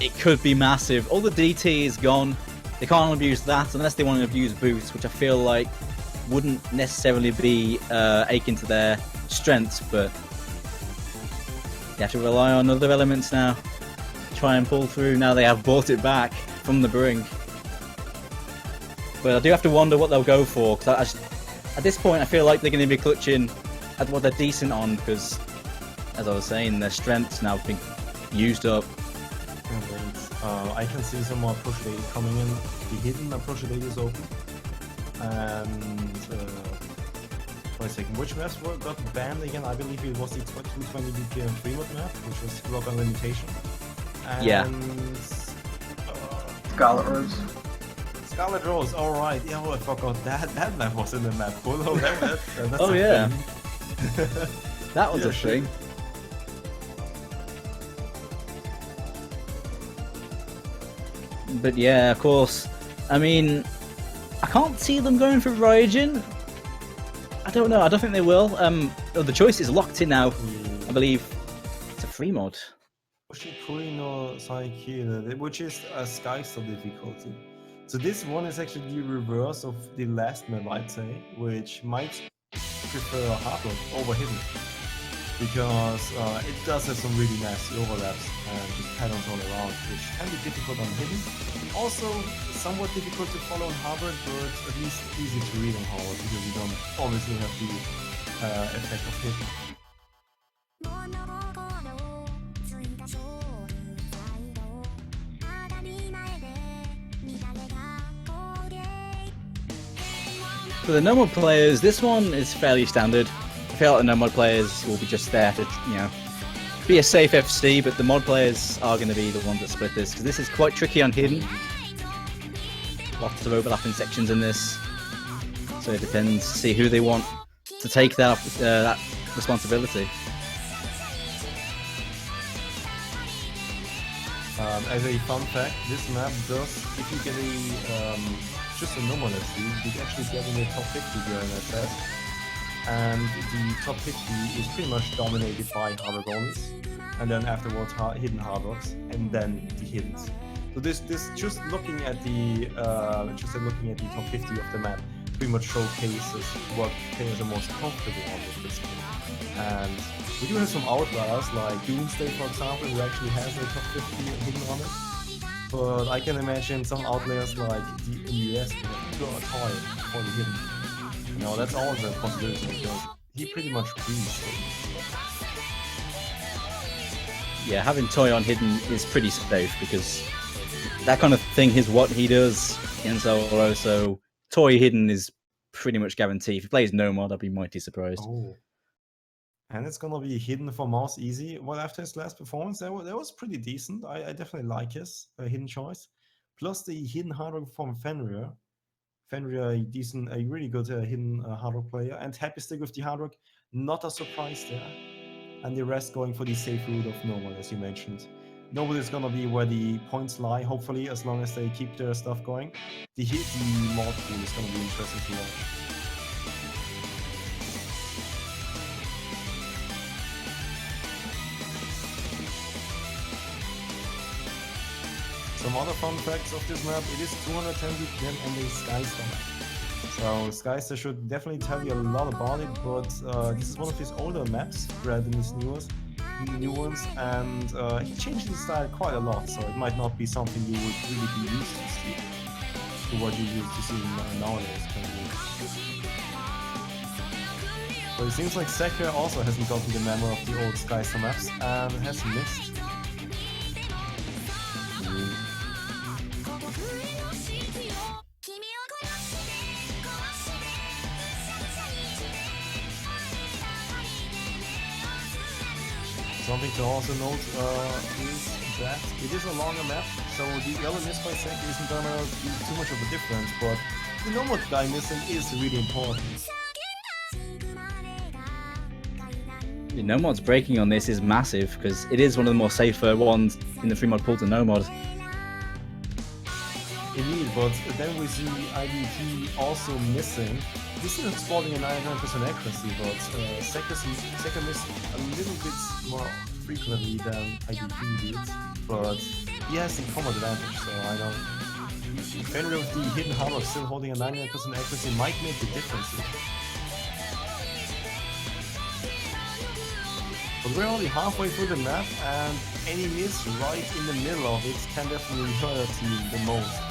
it could be massive. All the DT is gone. They can't abuse that unless they want to abuse boots, which I feel like wouldn't necessarily be akin to their strengths, but you have to rely on other elements now. Try and pull through. Now they have bought it back from the brink. But I do have to wonder what they'll go for, because at this point I feel like they're going to be clutching at what they're decent on, because, as I was saying, their strengths now have been used up. I can see some more push data coming in. The hidden approach data is open, and for a second. Which maps got banned again? I believe it was the 220 BPM free mode map, which was Rock on Limitation. And, Yeah. Scarlet Rose. Scarlet Rose, alright. Yeah, I forgot that map was in the map pool. Oh, that's Oh, a yeah. thing. That was Yeah, a thing. But yeah, of course. I mean, I can't see them going for Ryujin. I don't know. I don't think they will. The choice is locked in now. I believe it's a free mod. Oshikuri no Saikira, which is a Skyster difficulty. So this one is actually the reverse of the last map, I'd say, which might prefer Hardrock over Hidden. Because it does have some really nasty overlaps and just patterns all around, which can be difficult on Hidden. Also, somewhat difficult to follow on Hardrock, but at least easy to read on Hardrock because you don't obviously have the effect of Hidden. For the no-mod players, this one is fairly standard. I feel like the no-mod players will be just there to, be a safe FC, but the mod players are going to be the ones that split this, because this is quite tricky on Hidden. Lots of overlapping sections in this, so it depends to see who they want to take that responsibility. As a fun fact, this map does, if you get just a normal FC, you actually get in the top 50 during that test. And the top 50 is pretty much dominated by Hardrock onlys, and then afterwards Hidden Hardrocks, and then the Hiddens. So this just looking at the top 50 of the map pretty much showcases what players are most comfortable on with this game. And we do have some outliers like Doomsday, for example, who actually has a top 50 hidden on it. But I can imagine some outliers like the US who are toy for the hidden. That's always a possibility because he pretty much breeds it. Yeah, having Toy on Hidden is pretty safe because that kind of thing is what he does in solo, so Toy Hidden is pretty much guaranteed. If he plays no mod, I'd be mighty surprised. Oh. And it's gonna be Hidden for Mouse easy. Well, after his last performance, that was pretty decent. I definitely like his hidden choice. Plus the hidden Hardrock from Fenrir. Fenrir, a really good hidden Hardrock player. And Happy Stick with the Hardrock, not a surprise there. And the rest going for the safe route of Normal, as you mentioned. Normal is gonna be where the points lie, hopefully, as long as they keep their stuff going. The mod pool is gonna be interesting to watch. Some other fun facts of this map, it is 210 BPM and a Skyster map. So Skyster should definitely tell you a lot about it, but this is one of his older maps rather than his new ones, and he changed his style quite a lot, so it might not be something you would really be used to see, to what you're used to seeing nowadays. But it seems like Sekir also hasn't gotten the memo of the old Skyster maps and has missed. Something to also note is that it is a longer map, so the yellow miss by Sekir isn't gonna be too much of a difference, but the normal guy missing is really important. The no mod's breaking on this is massive because it is one of the more safer ones in the free mod pool to no mod. Indeed, but then we see IDP also missing. He's still sporting a 99% accuracy, but Sekir missed a little bit more frequently than IDP did. But he has the common advantage, so I don't. Fenrir with the hidden Hardrock still holding a 99% accuracy might make the difference here. But we're only halfway through the map, and any miss right in the middle of it can definitely hurt you the most.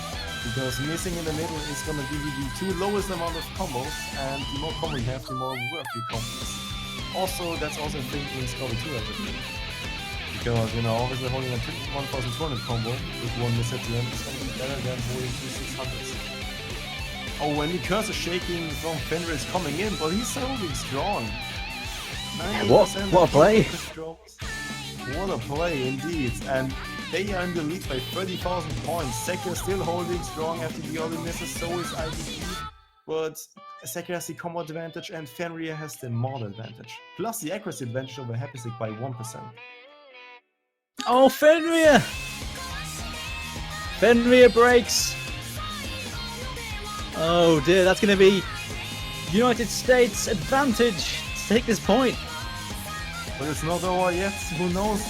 Because missing in the middle is going to give you the two lowest amount of combos, and the more combo you have, the more worth your combos. Also, that's also a thing in Scotty 2 as a thing. Because, obviously holding a 1200 combo with one miss at the end is going to be better than holding 2600s. Oh, and the curse is shaking from Fenrir is coming in, but he's holding strong. What a play! What a play indeed. And they are in the lead by 30,000 points. Sekka still holding strong after the early misses, so is IDP. But Sekka has the combo advantage and Fenrir has the mod advantage. Plus the accuracy advantage over Happystick by 1%. Oh, Fenrir! Fenrir breaks! Oh dear, that's going to be United States advantage to take this point. But it's not over yet, who knows?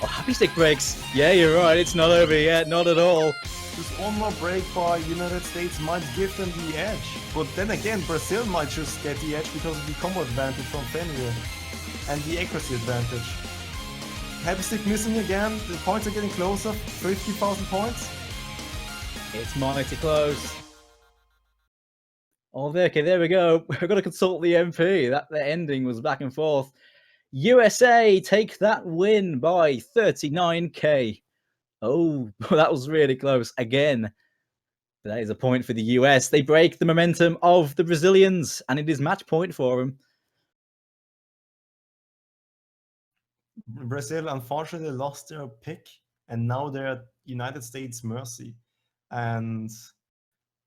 Oh, Happy Stick breaks. Yeah, you're right, it's not over yet, not at all. Just one more break by United States might give them the edge. But then again, Brazil might just get the edge because of the combo advantage from Fenrir and the accuracy advantage. Happy Stick missing again, the points are getting closer, 50,000 points. It's mighty close. Oh, okay, there we go. We've got to consult the MP. The ending was back and forth. USA take that win by 39k. Oh, that was really close again. That is a point for the US. They break the momentum of the Brazilians, and it is match point for them. Brazil unfortunately lost their pick, and now they're at United States' mercy. And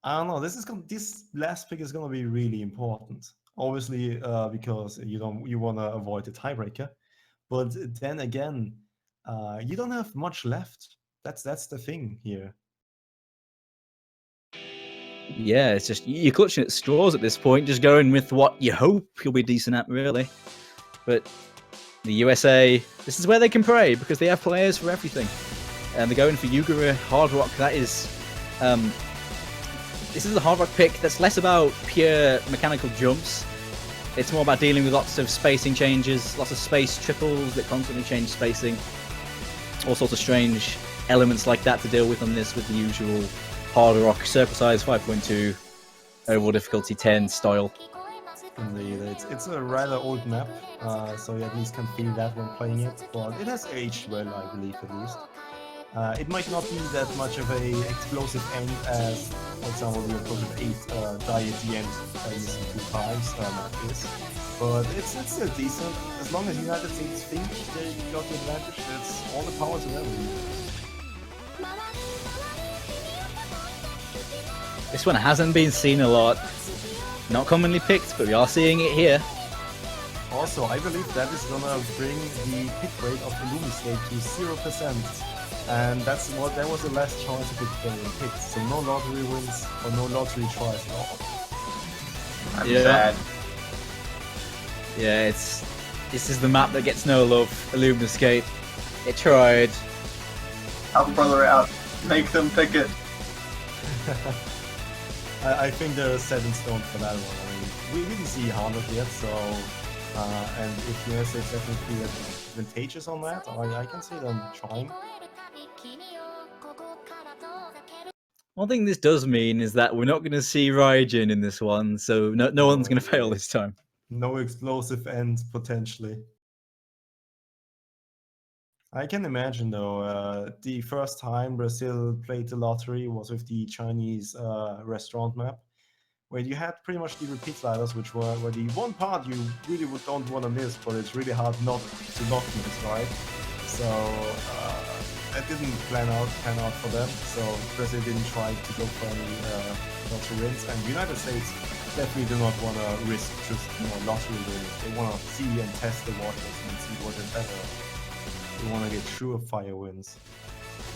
I don't know. This last pick is gonna be really important. Obviously, because you wanna avoid the tiebreaker, but then again, you don't have much left. That's the thing here. Yeah, it's just you're clutching at straws at this point, just going with what you hope you'll be decent at, really. But the USA, this is where they can pray because they have players for everything, and they're going for Yugura Hard Rock. That is. This is a hard rock pick that's less about pure mechanical jumps. It's more about dealing with lots of spacing changes, lots of space triples that constantly change spacing. All sorts of strange elements like that to deal with on this with the usual hard rock, circle size 5.2, overall difficulty 10 style. Indeed, it's a rather old map, so you at least can feel that when playing it, but it has aged well, I believe, at least. It might not be that much of a explosive end as, for example, the Project 8 die at the end missing 2 times is, but it's still decent. As long as United States think they got the advantage, that's all the power to them. This one hasn't been seen a lot. Not commonly picked, but we are seeing it here. Also, I believe that is gonna bring the pick rate of Illumi State to 0%. And that was the last chance you could get picked. So no lottery wins or no lottery tries at all. I'm sad. Yeah, this is the map that gets no love. Illuminescape. It tried. Help brother out. Make them pick it. I think they're set in stone for that one. I mean, we didn't see Harvard yet, so and if USA is definitely advantageous on that, I can see them trying. One thing this does mean is that we're not going to see Raijin in this one, so no one's going to fail this time. No explosive end, potentially. I can imagine, though, the first time Brazil played the lottery was with the Chinese restaurant map, where you had pretty much the repeat sliders, which were the one part you really don't want to miss, but it's really hard not to not miss, right? So that didn't pan out for them, so Brazil didn't try to go for any lottery wins, and United States definitely do not want to risk just lottery wins. They want to see and test the waters and see what is better. They want to get surefire wins.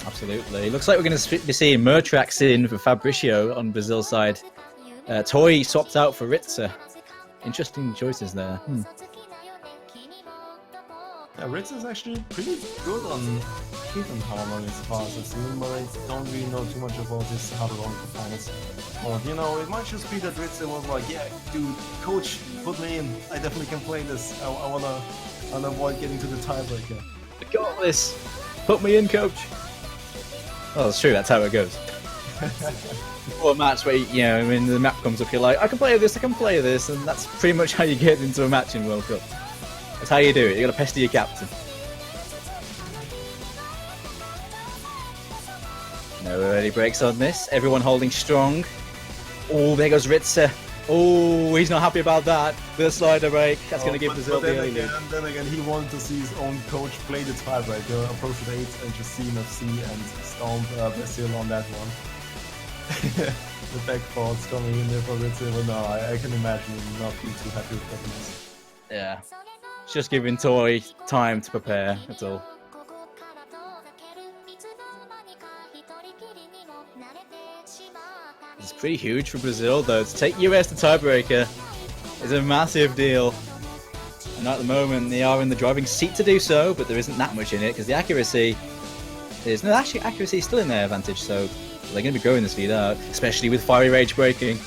Absolutely. Looks like we're going to be seeing Murtrax in for Fabricio on Brazil's side. Toy swapped out for Ritzer. Interesting choices there. Yeah, Ritz is actually pretty good on hidden harmony as far as I've seen, but I don't really know too much about his harmonic performance. But it might just be that Ritz was like, yeah, dude, coach, put me in. I definitely can play this. I'll avoid getting to the tiebreaker. I got this. Put me in, coach. Well, it's true. That's how it goes. Or a match where when the map comes up, you're like, I can play this, and that's pretty much how you get into a match in World Cup. That's how you do it. You got to pester your captain. No early breaks on this. Everyone holding strong. Oh, there goes Ritzer. Oh, he's not happy about that. The slider break. That's going to give Brazil the early lead. Then again, he wanted to see his own coach play the tiebreaker, approach at 8 and just see him FC and stomp Brazil on that one. The back thoughts coming in there for Ritzer, but no, I can imagine him not being too happy with that. Yeah. It's just giving Toy time to prepare, that's all. It's pretty huge for Brazil, though. To take US to tiebreaker is a massive deal. And at the moment, they are in the driving seat to do so, but there isn't that much in it because the accuracy is... No, actually, accuracy is still in their advantage, so they're going to be growing this lead out, especially with Fiery Rage breaking.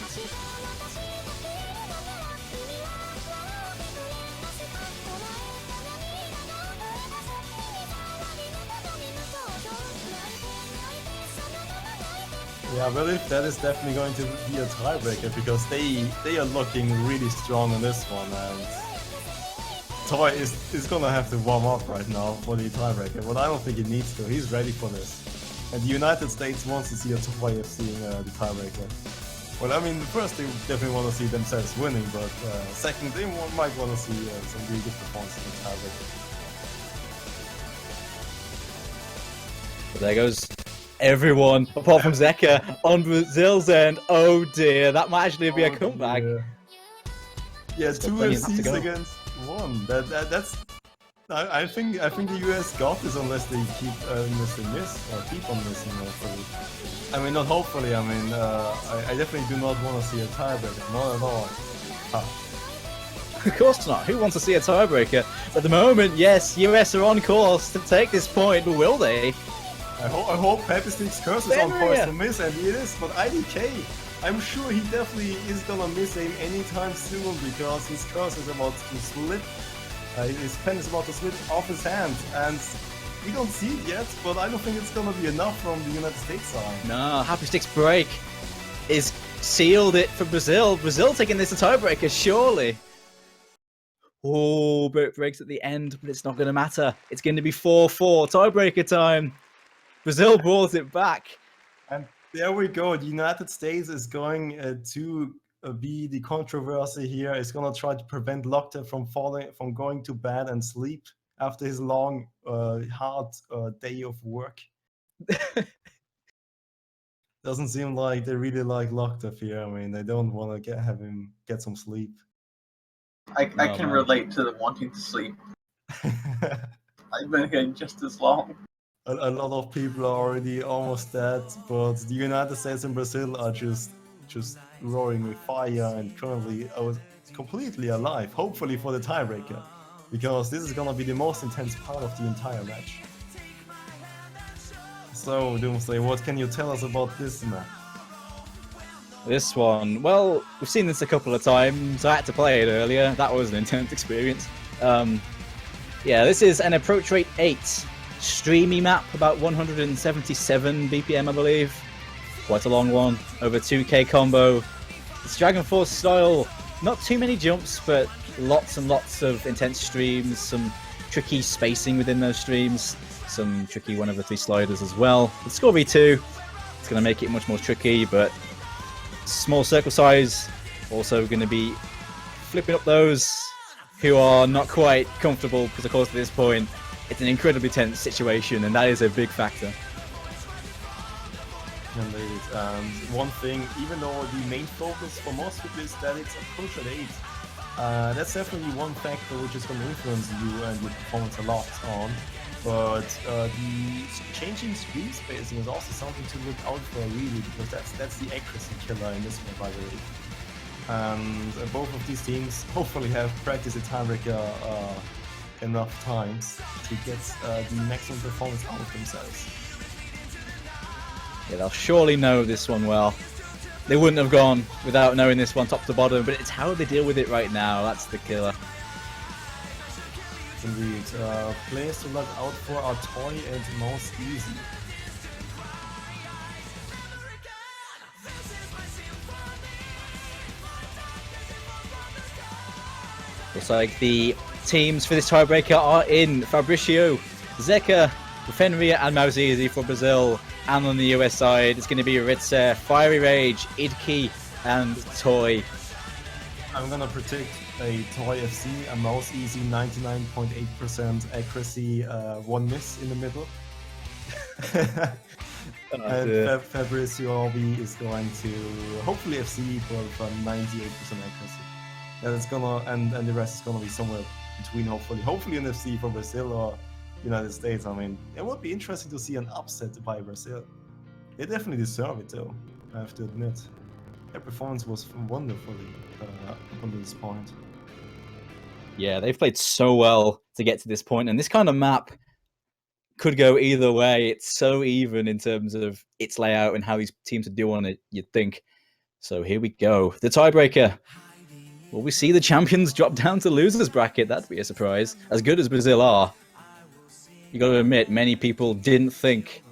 Yeah, well, if that is definitely going to be a tiebreaker because they are looking really strong on this one, and Toy is gonna have to warm up right now for the tiebreaker, but I don't think he needs to. He's ready for this, and the United States wants to see a Toy FCing the tiebreaker. Well, I mean, first they definitely want to see themselves winning, but second they might want to see some really good performance in the tiebreaker. But there goes everyone, apart from Zeka, on Brazil's end. Oh dear, that might actually be a comeback. Yeah, Still 2 plenty enough to FCs go. against 1. That's. I think the US got this unless they keep keep on missing. Hopefully, I mean not hopefully. I mean I definitely do not want to see a tiebreaker. Not at all. Of course not. Who wants to see a tiebreaker? At the moment, yes, US are on course to take this point, but will they? I hope Pepe Stick's curse is on course to miss, and it is. But IDK, I'm sure he definitely is gonna miss him anytime soon because his curse is about to slip. His pen is about to slip off his hand, and we don't see it yet. But I don't think it's gonna be enough from the United States side. No, Happy Sticks break is sealed it for Brazil. Brazil taking this a tiebreaker, surely. Oh, but it breaks at the end, but it's not going to matter. It's going to be 4-4, tiebreaker time. Brazil brought it back. And there we go. The United States is going to be the controversy here. It's going to try to prevent Lockter from going to bed and sleep after his long, hard day of work. Doesn't seem like they really like Lockter here. I mean, they don't want to have him get some sleep. I can relate to the wanting to sleep. I've been here just as long. A lot of people are already almost dead, but the United States and Brazil are just roaring with fire and currently completely alive, hopefully for the tiebreaker, because this is gonna be the most intense part of the entire match. So, Doomsday, what can you tell us about this map? This one, well, we've seen this a couple of times. I had to play it earlier. That was an intense experience. Yeah, this is an approach rate 8 streamy map, about 177 BPM, I believe. Quite a long one, over 2k combo. It's Dragon Force style, not too many jumps, but lots and lots of intense streams, some tricky spacing within those streams, some tricky 1/3 sliders as well. With Score V2, it's going to make it much more tricky, but small circle size, also going to be flipping up those who are not quite comfortable, because of course at this point it's an incredibly tense situation, and that is a big factor. Indeed. One thing, even though the main focus for most people is that it's approach at 8, that's definitely one factor which is going to influence you and your performance a lot on. But the changing screen spacing is also something to look out for, really, because that's the accuracy killer in this one, by the way. And both of these teams hopefully have practiced the tiebreaker enough times to get the maximum performance out of themselves. Yeah, they'll surely know this one well. They wouldn't have gone without knowing this one top to bottom, but it's how they deal with it right now. That's the killer. Indeed. Players to look out for are Toy and Mouse Easy. Looks like the teams for this tiebreaker are in Fabricio, Zeka, Fenrir and Mouse Easy for Brazil. And on the US side, it's going to be Ritzer, Fiery Rage, Idki and Toy. I'm gonna predict a Toy FC, a mouse easy 99.8% accuracy, one miss in the middle. And Fabrizio is going to hopefully FC for 98% accuracy. And it's gonna and the rest is gonna be somewhere between hopefully an FC for Brazil or United States. I mean, it would be interesting to see an upset by Brazil. They definitely deserve it though, I have to admit. Their performance was wonderfully up until this point. Yeah, they've played so well to get to this point, and this kind of map could go either way. It's so even in terms of its layout and how these teams are doing it, you'd think. So here we go. The tiebreaker. Will we see the champions drop down to losers bracket? That'd be a surprise. As good as Brazil are, you got to admit, many people didn't think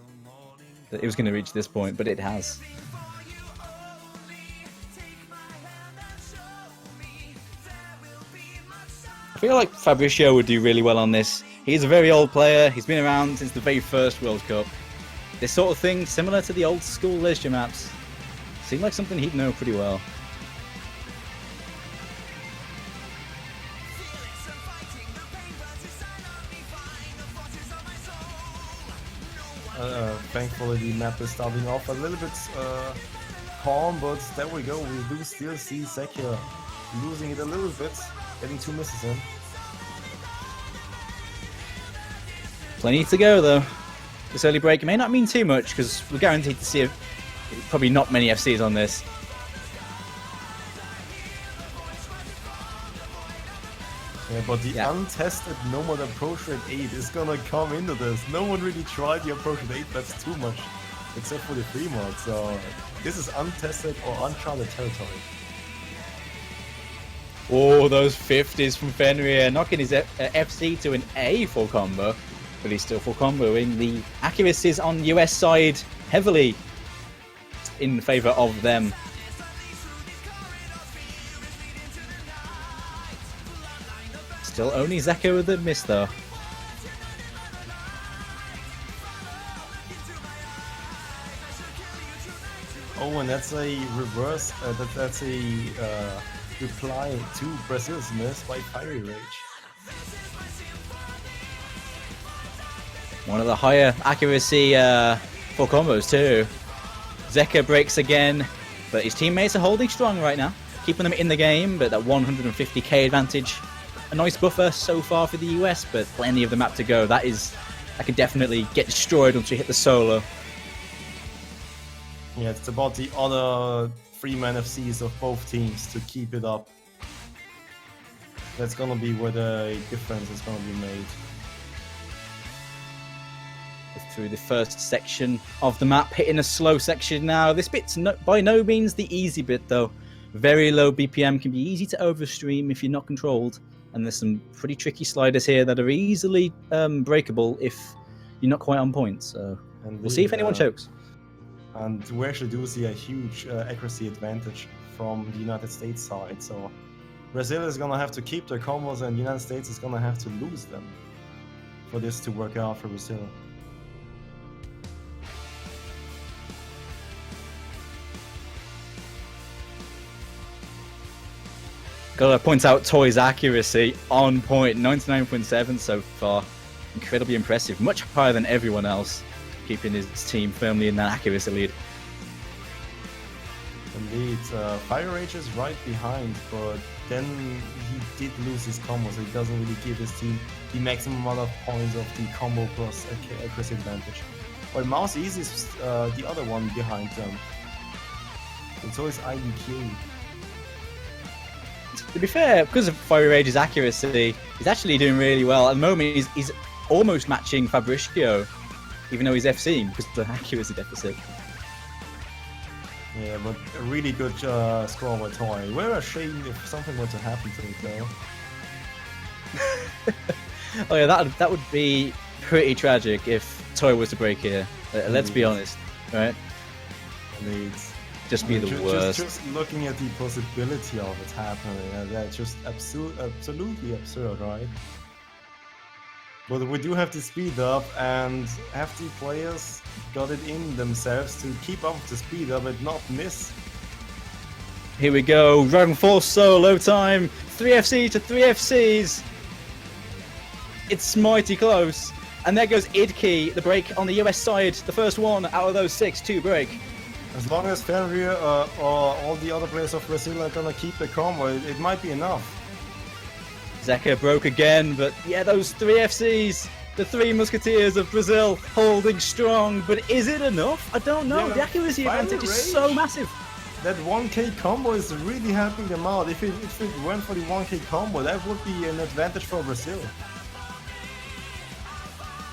that it was going to reach this point, but it has. I feel like Fabrizio would do really well on this. He's a very old player. He's been around since the very first World Cup. This sort of thing, similar to the old school leisure maps, seemed like something he'd know pretty well. Thankfully, the map is starting off a little bit calm, but there we go. We do still see Zekia losing it a little bit, getting 2 misses in. Plenty to go, though. This early break may not mean too much, because we're guaranteed to see probably not many FCs on this. Yeah, but the untested nomad approach rate 8 is gonna come into this. No one really tried the approach rate 8, that's too much. Except for the free mod, so this is untested or uncharted territory. Oh, those 50s from Fenrir, knocking his FC to an A full combo, but he's still full comboing. The accuracies on US side heavily in favour of them. Still only Zeko with the miss though. Oh, and that's a reverse, that's a reply to Brazil's miss by Fiery Rage. One of the higher accuracy full combos too. Zeka breaks again, but his teammates are holding strong right now, keeping them in the game, but that 150k advantage. A nice buffer so far for the US, but plenty of the map to go. That could definitely get destroyed once you hit the solo. Yeah, it's about the other 3-man FCs of both teams to keep it up. That's gonna be where the difference is gonna be made. Through the first section of the map, hitting a slow section now. This bit's by no means the easy bit though. Very low BPM, can be easy to overstream if you're not controlled. And there's some pretty tricky sliders here that are easily breakable if you're not quite on point. So we'll see if anyone chokes. And we actually do see a huge accuracy advantage from the United States side. So Brazil is gonna have to keep their combos and the United States is gonna have to lose them for this to work out for Brazil. Gotta point out Toy's accuracy on point, 99.7 so far. Incredibly impressive, much higher than everyone else, keeping his team firmly in that accuracy lead. Indeed, Fire Rage is right behind, but then he did lose his combo, so he doesn't really give his team the maximum amount of points of the combo plus accuracy advantage. While Mouse Easy is the other one behind them. And so is IDQ. To be fair, because of Fire Rage's accuracy, he's actually doing really well. At the moment, he's almost matching Fabrizio, even though he's FC'ing because of the accuracy deficit. Yeah, but a really good score by Toy. We're a shame if something were to happen to it though. Oh yeah, that would be pretty tragic if Toy was to break here. Let's be honest, right? Indeed. Just be the worst. Just looking at the possibility of it happening, that's just absolutely absurd, right? But we do have to speed up, and have the players got it in themselves to keep up the speed up and not miss. Here we go. Dragon Force solo time. 3FC to 3FCs. It's mighty close. And there goes Idkey, the break on the US side. The first one out of those 6 to break. As long as Fenrir or all the other players of Brazil are gonna keep the combo, it might be enough. Zeka broke again, but yeah, those 3FCs. The 3 Musketeers of Brazil holding strong. But is it enough? I don't know. Yeah, the accuracy final advantage is range. so massive. That 1k combo is really helping them out. If it went for the 1k combo, that would be an advantage for Brazil.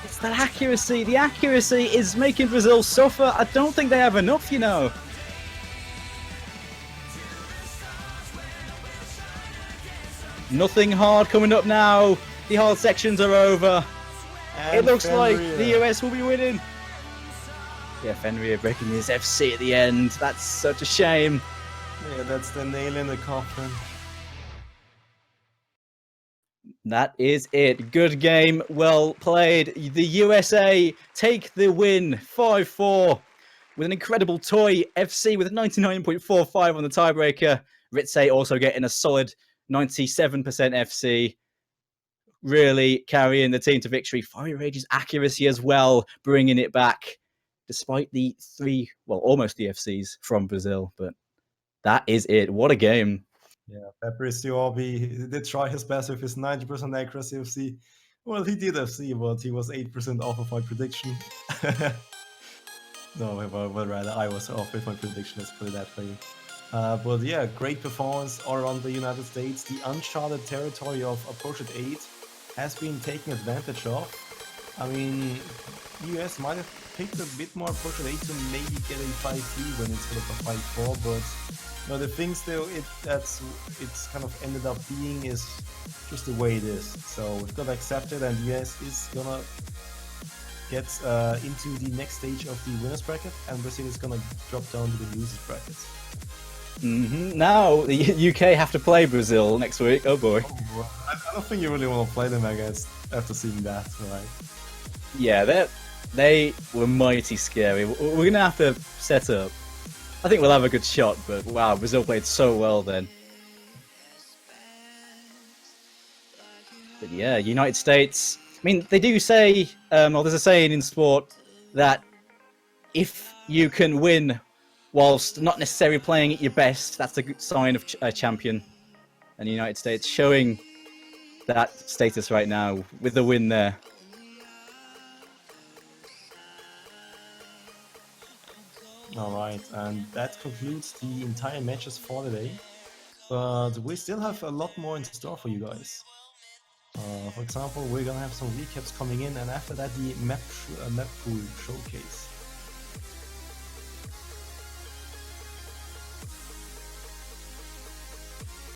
It's that accuracy. The accuracy is making Brazil suffer. I don't think they have enough, you know. Nothing hard coming up now. The hard sections are over. And It looks like Fenrir. the US will be winning. Yeah, Fenrir breaking his FC at the end. That's such a shame. Yeah, that's the nail in the coffin. That is it. Good game. Well played. The USA take the win 5-4 with an incredible toy FC with 99.45 on the tiebreaker. Ritze also getting a solid 97% FC. Really carrying the team to victory. Fire Rage's accuracy as well, bringing it back, despite the almost the FCs from Brazil. But that is it. What a game. Yeah, Fabrizio Orbi did try his best with his 90% accuracy FC. Well, he did FC, but he was 8% off of my prediction. No, but rather I was off with my prediction, let's put it that way. But yeah, great performance all around the United States. The uncharted territory of Approach 8 has been taken advantage of. I mean, US might have picked a bit more Approach 8 to maybe get a 5-3 when instead of a 5-4, but no, the thing still it's kind of ended up being is just the way it is. So we've got to accept it, and US is gonna get into the next stage of the winners bracket, and Brazil is gonna drop down to the losers bracket. Now the UK have to play Brazil next week. Oh boy. I don't think you really want to play them against after seeing that, right? Yeah, they were mighty scary. We're gonna have to set up. I think we'll have a good shot, but wow, Brazil played so well then. But yeah, United States. I mean, they do say, or there's a saying in sport that if you can win whilst not necessarily playing at your best, that's a good sign of a champion. And the United States showing that status right now with the win there. Alright, and that concludes the entire matches for today. But we still have a lot more in store for you guys. For example, we're gonna have some recaps coming in, and after that the map pool showcase.